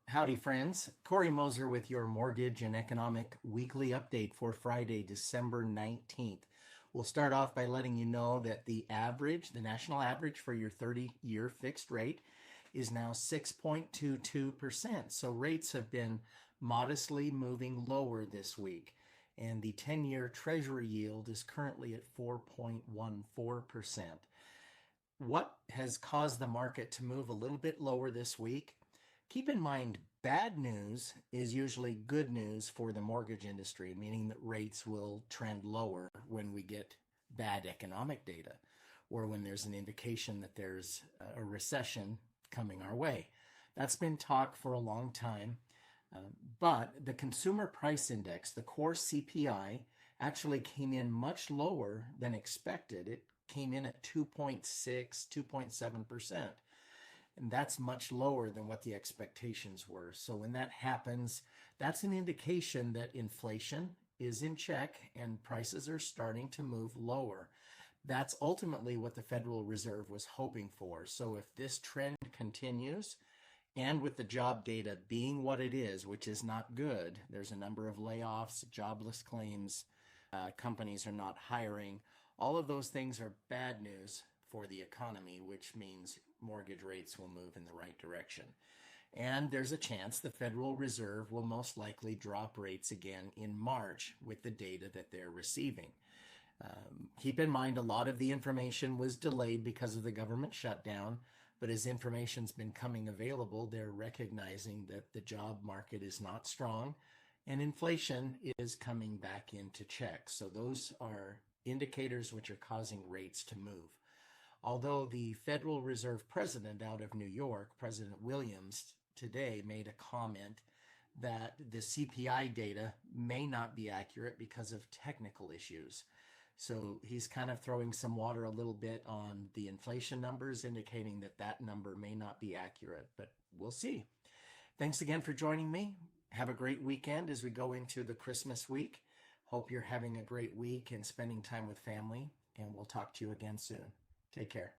Howdy, friends. Corey Moser with your Mortgage and Economic Weekly Update for Friday, December 19th. We'll start off by letting you know that the national average for your 30-year fixed rate is now 6.22%. So rates have been modestly moving lower this week. And the 10-year Treasury yield is currently at 4.14%. What has caused the market to move a little bit lower this week? Keep in mind, bad news is usually good news for the mortgage industry, meaning that rates will trend lower when we get bad economic data or when there's an indication that there's a recession coming our way. That's been talk for a long time. But the consumer price index, the core CPI, actually came in much lower than expected. It came in at 2.6, 2.7%. And that's much lower than what the expectations were. So when that happens, that's an indication that inflation is in check and prices are starting to move lower. That's ultimately what the Federal Reserve was hoping for. So if this trend continues, and with the job data being what it is, which is not good, there's a number of layoffs, jobless claims, companies are not hiring. All of those things are bad news for the economy, which means mortgage rates will move in the right direction. And there's a chance the Federal Reserve will most likely drop rates again in March with the data that they're receiving. Keep in mind, a lot of the information was delayed because of the government shutdown, but as information's been coming available, they're recognizing that the job market is not strong and inflation is coming back into check. So those are indicators which are causing rates to move. Although the Federal Reserve president out of New York, President Williams, today made a comment that the CPI data may not be accurate because of technical issues. So he's kind of throwing some water a little bit on the inflation numbers, indicating that that number may not be accurate, but we'll see. Thanks again for joining me. Have a great weekend as we go into the Christmas week. Hope you're having a great week and spending time with family, and we'll talk to you again soon. Take care.